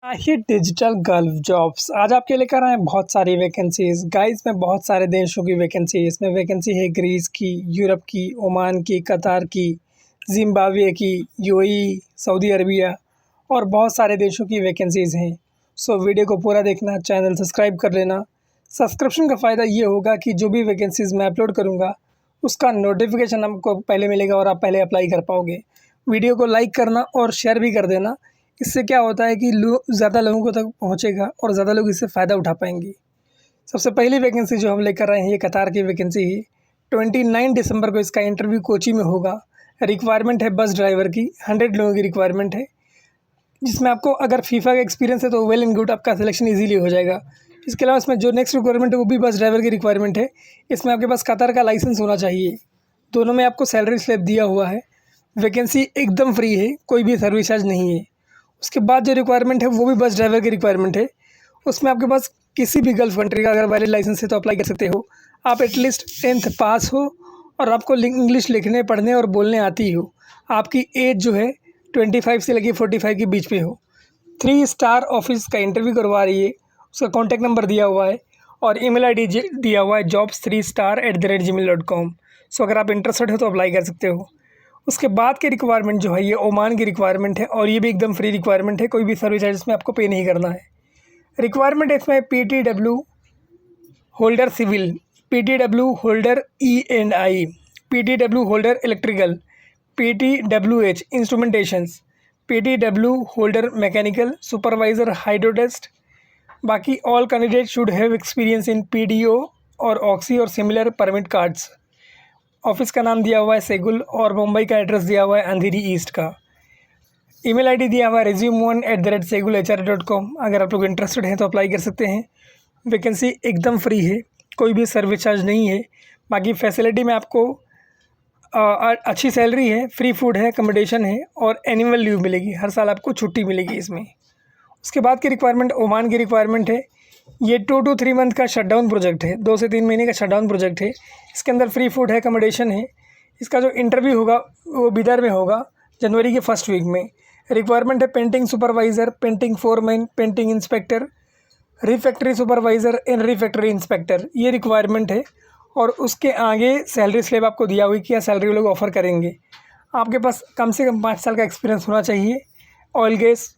आइए digital gulf jobs आज आपके लेकर आए हैं बहुत सारी वैकेंसीज गाइस में बहुत सारे देशों की वैकेंसी है। इसमें वैकेंसी है ग्रीस की, यूरोप की, ओमान की, कतार की, जिम्बाब्वे की, यूएई, सऊदी अरबिया और बहुत सारे देशों की वैकेंसीज़ हैं। सो वीडियो को पूरा देखना, चैनल सब्सक्राइब कर लेना। सब्सक्रिप्शन का फ़ायदा ये होगा कि जो भी वैकेंसीज़ मैं अपलोड करूँगा उसका नोटिफिकेशन आपको पहले मिलेगा और आप पहले अप्लाई कर पाओगे। वीडियो को लाइक करना और शेयर भी कर देना। इससे क्या होता है कि ज़्यादा लोगों को तक पहुंचेगा और ज़्यादा लोग इससे फ़ायदा उठा पाएंगे। सबसे पहली वैकेंसी जो हम लेकर आए हैं ये कतार की वैकेंसी है। 29 दिसंबर को इसका इंटरव्यू कोची में होगा। रिक्वायरमेंट है बस ड्राइवर की, 100 लोगों की रिक्वायरमेंट है, जिसमें आपको अगर फीफा का एक्सपीरियंस है तो वेल एंड गुड, आपका सिलेक्शन इजीली हो जाएगा। इसके अलावा इसमें जो नेक्स्ट रिक्वायरमेंट है वो भी बस ड्राइवर की रिक्वायरमेंट है। इसमें आपके पास कतार का लाइसेंस होना चाहिए। दोनों में आपको सैलरी स्लिप दिया हुआ है। वैकेंसी एकदम फ्री है, कोई भी सर्विस चार्ज नहीं है। उसके बाद जो रिक्वायरमेंट है वो भी बस ड्राइवर की रिक्वायरमेंट है। उसमें आपके पास किसी भी गल्फ कंट्री का अगर वैलिड लाइसेंस है तो अप्लाई कर सकते हो। आप एटलीस्ट 10th पास हो और आपको इंग्लिश लिखने, पढ़ने और बोलने आती हो। आपकी एज जो है 25 से लेकर 45 के बीच पे हो। 3 स्टार ऑफिस का इंटरव्यू करवा रही है। उसका कॉन्टैक्ट नंबर दिया हुआ है और ईमेल आईडी दिया हुआ है jobs3star@gmail.com। सो अगर आप इंटरेस्टेड हो तो अप्लाई कर सकते हो। उसके बाद की रिक्वायरमेंट जो है ये ओमान की रिक्वायरमेंट है और ये भी एकदम फ्री रिक्वायरमेंट है। कोई भी सर्विस चार्ज में आपको पे नहीं करना है। रिक्वायरमेंट है इसमें PTW holder civil, PTW holder E&I, PTW holder electrical, PTWH instrumentations, PTW holder mechanical, supervisor hydrotest. बाकी all candidate should have experience in PDO और ऑक्सी और सिमिलर परमिट कार्ड्स। ऑफिस का नाम दिया हुआ है सेगुल और मुंबई का एड्रेस दिया हुआ है अंधेरी ईस्ट का। ईमेल आईडी दिया हुआ है resume1@segulhr.com। अगर आप लोग इंटरेस्टेड हैं तो अप्लाई कर सकते हैं। वैकेंसी एकदम फ्री है, कोई भी सर्विस चार्ज नहीं है। बाकी फैसिलिटी में आपको अच्छी सैलरी है, फ्री फूड है, अकोमोडेशन है और एनुअल लीव मिलेगी। हर साल आपको छुट्टी मिलेगी इसमें। उसके बाद की रिक्वायरमेंट ओमान की रिक्वायरमेंट है। ये 2 to 3 मंथ का शटडाउन प्रोजेक्ट है, 2 से 3 महीने का शटडाउन प्रोजेक्ट है। इसके अंदर फ्री फूड है, अकोमोडेशन है। इसका जो इंटरव्यू होगा वो बिदर में होगा जनवरी के फर्स्ट वीक में। रिक्वायरमेंट है painting supervisor, painting foreman, painting inspector, refractory supervisor and refractory inspector, ये रिक्वायरमेंट है। और उसके आगे सैलरी स्लेब आपको दिया हुई कि क्या सैलरी वो लोग ऑफ़र करेंगे। आपके पास कम से कम 5 साल का एक्सपीरियंस होना चाहिए ऑयल गैस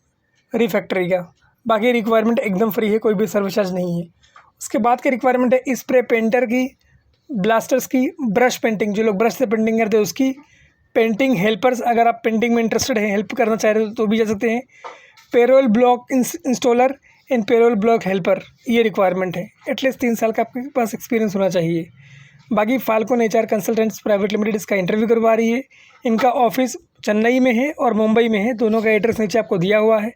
रिफैक्ट्री का। बाकी रिक्वायरमेंट एकदम फ्री है, कोई भी सर्विस चार्ज नहीं है। उसके बाद की रिक्वायरमेंट है स्प्रे पेंटर की, ब्लास्टर्स की, ब्रश पेंटिंग, जो लोग ब्रश से पेंटिंग करते हैं उसकी, पेंटिंग हेल्पर्स, अगर आप पेंटिंग में इंटरेस्टेड हैं, हेल्प करना चाह रहे हो तो भी जा सकते हैं। Payroll block installer and payroll block helper, ये रिक्वायरमेंट है। एटलीस्ट 3 साल का आपके पास एक्सपीरियंस होना चाहिए। बाकी falcon HR consultants private limited इसका इंटरव्यू करवा रही है। इनका ऑफिस चेन्नई में है और मुंबई में है। दोनों का एड्रेस नीचे आपको दिया हुआ है,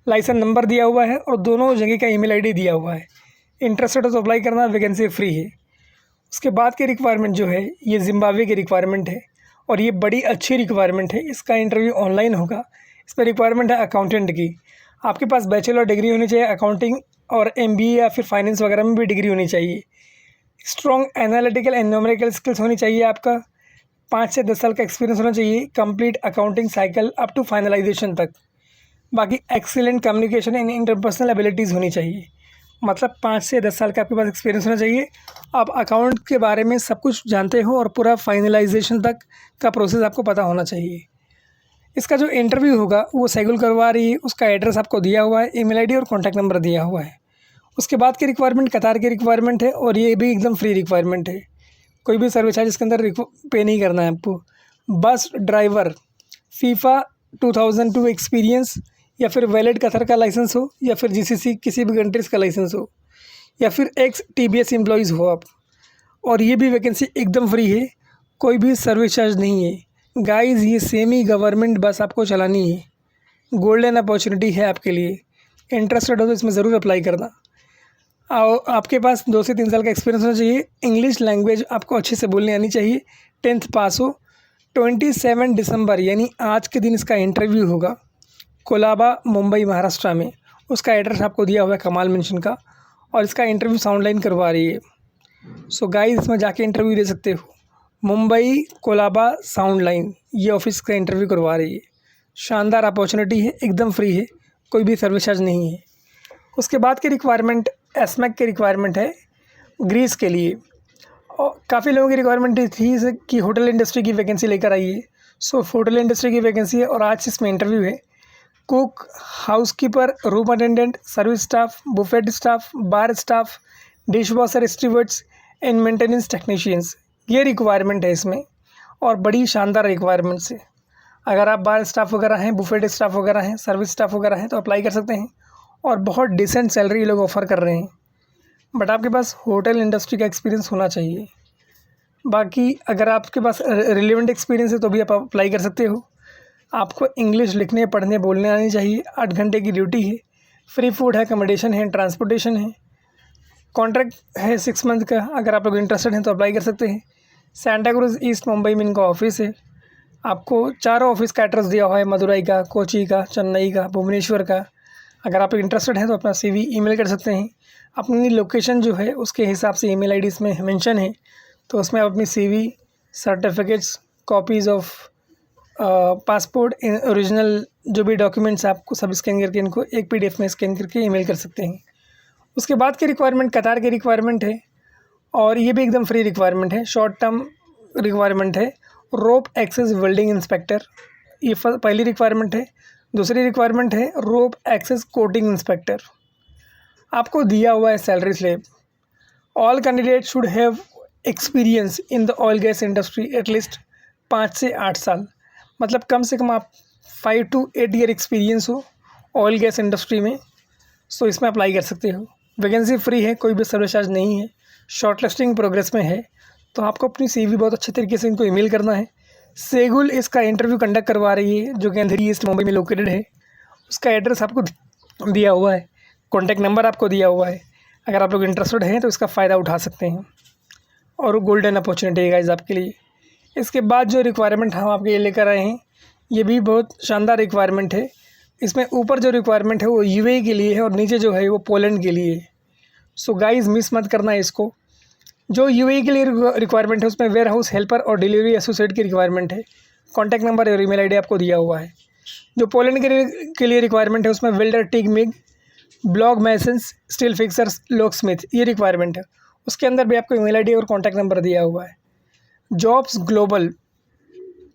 लाइसेंस नंबर दिया हुआ है और दोनों जगह का ईमेल आईडी दिया हुआ है। इंटरेस्टेड हो तो अप्लाई करना, वैकेंसी फ्री है। उसके बाद की रिक्वायरमेंट जो है ये जिम्बाब्वे की रिक्वायरमेंट है और ये बड़ी अच्छी रिक्वायरमेंट है। इसका इंटरव्यू ऑनलाइन होगा। इसमें रिक्वायरमेंट है अकाउंटेंट की। आपके पास बैचलर डिग्री होनी चाहिए अकाउंटिंग और MBA या फिर फाइनेंस वगैरह में भी डिग्री होनी चाहिए। Strong analytical and numerical skills होनी चाहिए। आपका 5 से 10 साल का एक्सपीरियंस होना चाहिए, complete accounting cycle up to finalisation तक। बाकी excellent communication and interpersonal abilities होनी चाहिए। मतलब 5 से 10 साल का आपके पास एक्सपीरियंस होना चाहिए। आप अकाउंट के बारे में सब कुछ जानते हो और पूरा फाइनलाइजेशन तक का प्रोसेस आपको पता होना चाहिए। इसका जो इंटरव्यू होगा वो सेगुल करवा रही है। उसका एड्रेस आपको दिया हुआ है, ईमेल आईडी और कॉन्टैक्ट नंबर दिया हुआ है। उसके बाद की रिक्वायरमेंट कतार की रिक्वायरमेंट है और ये भी एकदम फ्री रिक्वायरमेंट है। कोई भी सर्विस चार्ज इसके अंदर पे नहीं करना है आपको। बस ड्राइवर, फीफा 2002 एक्सपीरियंस या फिर वैलिड कतर का लाइसेंस हो या फिर GCC किसी भी कंट्रीज़ का लाइसेंस हो या फिर एक्स TBS एम्प्लॉयज़ हो आप। और ये भी वैकेंसी एकदम फ्री है, कोई भी सर्विस चार्ज नहीं है। गाइस ये सेमी गवर्नमेंट बस आपको चलानी है। गोल्डन अपॉर्चुनिटी है आपके लिए। इंटरेस्टेड हो तो इसमें ज़रूर अप्लाई करना। आपके पास 2 से 3 साल का एक्सपीरियंस होना चाहिए। इंग्लिश लैंग्वेज आपको अच्छे से बोलनी आनी चाहिए। 10th पास हो। 27 दिसंबर यानी आज के दिन इसका इंटरव्यू होगा कोलाबा, मुंबई, महाराष्ट्र में। उसका एड्रेस आपको दिया हुआ है कमाल मेंशन का और इसका इंटरव्यू साउंडलाइन करवा रही है। सो गाइस इसमें जाके इंटरव्यू दे सकते हो। मुंबई कोलाबा साउंडलाइन, ये ऑफिस का इंटरव्यू करवा रही है। शानदार अपॉर्चुनिटी है, एकदम फ्री है, कोई भी सर्विस चार्ज नहीं है। उसके बाद की रिक्वायरमेंट एसमैक की रिक्वायरमेंट है ग्रीस के लिए, और काफ़ी लोगों की रिक्वायरमेंट थी कि होटल इंडस्ट्री की वैकेंसी लेकर आइए। सो होटल इंडस्ट्री की वैकेंसी है और आज इसमें इंटरव्यू है। Cook, housekeeper, room attendant, service staff, Buffett staff, bar staff, dish washer, stewards and maintenance technicians, ये रिक्वायरमेंट है इसमें, और बड़ी शानदार रिक्वायरमेंट्स है। अगर आप बार स्टाफ वगैरह हैं, बुफेट स्टाफ वगैरह हैं, सर्विस स्टाफ वगैरह हैं तो अप्लाई कर सकते हैं, और बहुत डिसेंट सैलरी लोग ऑफ़र कर रहे हैं। बट आपके पास होटल इंडस्ट्री का एक्सपीरियंस होना चाहिए। बाकी अगर आपके पास रिलेवेंट एक्सपीरियंस है तो भी आप अप्लाई कर सकते हो। आपको इंग्लिश लिखने, पढ़ने, बोलने आनी चाहिए। 8 घंटे की ड्यूटी है, फ्री फूड है, अकोमोडेशन है, ट्रांसपोर्टेशन है। कॉन्ट्रैक्ट है 6 मंथ का। अगर आप लोग इंटरेस्टेड हैं तो अप्लाई कर सकते हैं। सेंटा क्रूज ईस्ट मुंबई में इनका ऑफिस है। आपको चारों ऑफिस का एड्रेस दिया हुआ है, मदुरई का, कोची का, चेन्नई का, भुवनेश्वर का। अगर आप इंटरेस्टेड हैं तो अपना CV ईमेल कर सकते हैं। अपनी लोकेशन जो है उसके हिसाब से ईमेल ID इसमें मेंशन है, तो उसमें आप अपनी CV, certificates, copies of passport, original जो भी डॉक्यूमेंट्स आपको सब स्कैन करके इनको एक PDF में स्कैन करके ईमेल कर सकते हैं। उसके बाद की रिक्वायरमेंट कतार की रिक्वायरमेंट है, और ये भी एकदम फ्री रिक्वायरमेंट है, शॉर्ट टर्म रिक्वायरमेंट है। रोप एक्सेस वेल्डिंग इंस्पेक्टर, ये पहली रिक्वायरमेंट है। दूसरी रिक्वायरमेंट है रोप एक्सेस कोटिंग इंस्पेक्टर। आपको दिया हुआ है salary slab, all candidate should have experience in the oil gas industry at least 5 से 8 साल, मतलब कम से कम आप 5 to 8 ईयर एक्सपीरियंस हो ऑयल गैस इंडस्ट्री में। सो इसमें अप्लाई कर सकते हो। वैकेंसी फ्री है, कोई भी सर्विस चार्ज नहीं है। शॉर्ट लिस्टिंग प्रोग्रेस में है, तो आपको अपनी CV बहुत अच्छे तरीके से इनको ईमेल करना है। सेगुल इसका इंटरव्यू कंडक्ट करवा रही है, जो कि अंधेरी ईस्ट मुंबई में लोकेटेड है। उसका एड्रेस आपको दिया हुआ है, कॉन्टैक्ट नंबर आपको दिया हुआ है। अगर आप लोग इंटरेस्टेड हैं तो इसका फ़ायदा उठा सकते हैं, और गोल्डन अपॉर्चुनिटी है गाइस आपके लिए। इसके बाद जो रिक्वायरमेंट हम आपके लिए लेकर आए हैं, ये भी बहुत शानदार रिक्वायरमेंट है। इसमें ऊपर जो रिक्वायरमेंट है वो UAE के लिए है, और नीचे जो है वो पोलैंड के लिए है। सो गाइस मिस मत करना है इसको। जो UAE के लिए रिक्वायरमेंट है उसमें वेयर हाउस हेल्पर और डिलीवरी एसोसिएट की रिक्वायरमेंट है। कॉन्टैक्ट नंबर और ईमेल ID आपको दिया हुआ है। जो पोलैंड के लिए रिक्वायरमेंट है उसमें welder, TIG MiG, block masons, steel fixers, lock Smith, ये रिक्वायरमेंट है। उसके अंदर भी आपको ईमेल ID और कॉन्टैक्ट नंबर दिया हुआ है। जॉब्स ग्लोबल,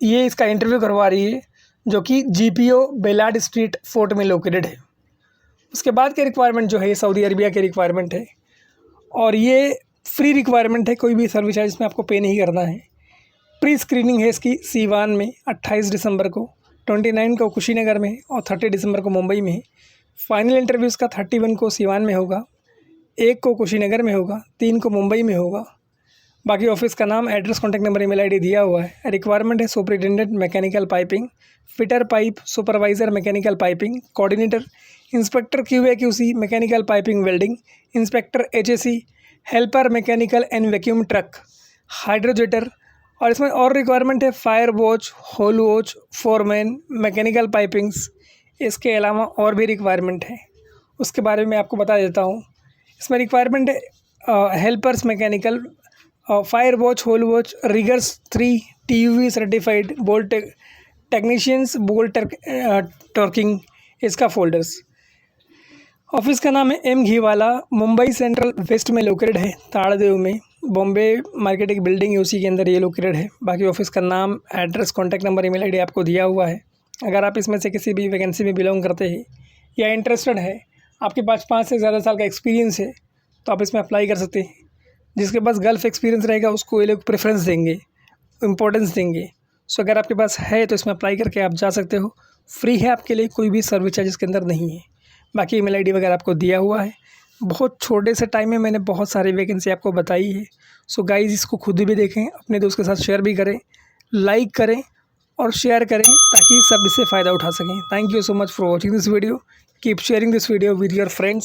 ये इसका इंटरव्यू करवा रही है, जो कि GPO बेलाड स्ट्रीट फोर्ट में लोकेटेड है। उसके बाद के रिक्वायरमेंट जो है सऊदी अरबिया की रिक्वायरमेंट है, और ये फ्री रिक्वायरमेंट है, कोई भी सर्विस चार्ज इसमें आपको पे नहीं करना है। प्री स्क्रीनिंग है इसकी सीवान में 28 दिसंबर को, 29 को कुशीनगर में, और 30 दिसंबर को मुंबई में है। फाइनल इंटरव्यू इसका 31 को सीवान में होगा, 1 को कुशीनगर में होगा, 3 को मुंबई में होगा। बाकी ऑफिस का नाम, address, contact number, email ID दिया हुआ है। रिक्वायरमेंट है superintendent mechanical piping, fitter pipe, supervisor mechanical piping, coordinator, inspector QA/QC mechanical piping welding, inspector HSE, helper mechanical and vacuum truck, hydrojetter. और इसमें और रिक्वायरमेंट है fire watch, hole watch, foreman, mechanical pipings. इसके अलावा और भी requirement है, उसके बारे में आपको बता देता हूँ। इसमें रिक्वायरमेंट है helpers mechanical, fire watch, hole watch, riggers 3 TUV certified, bolt technicians, bolt torquing, इसका फोल्डर्स। ऑफिस का नाम है M Ghiwala, Mumbai central west में लोकेटेड है, ताड़देव में। बॉम्बे मार्केट एक बिल्डिंग है, उसी के अंदर ये लोकेटेड है। बाकी ऑफिस का नाम, address, contact number, email ID आपको दिया हुआ है। अगर आप इसमें से किसी भी वैकेंसी में बिलोंग करते हैं या इंटरेस्टेड है, आपके पास 5 से ज़्यादा साल का एक्सपीरियंस है, तो आप इसमें अप्लाई कर सकते हैं। जिसके पास गल्फ एक्सपीरियंस रहेगा उसको ये लोग प्रेफरेंस देंगे, इम्पोर्टेंस देंगे। सो अगर आपके पास है तो इसमें अप्लाई करके आप जा सकते हो। फ्री है आपके लिए, कोई भी सर्विस चार्ज इसके अंदर नहीं है। बाकी ईमेल ID वगैरह आपको दिया हुआ है। बहुत छोटे से टाइम में मैंने बहुत सारी वैकेंसी आपको बताई है। सो गाइज़ इसको खुद भी देखें, अपने दोस्त के साथ शेयर भी करें, लाइक करें और शेयर करें, ताकि सब इससे फ़ायदा उठा सकें। Thank you so much for watching this video. Keep sharing this video with your friends.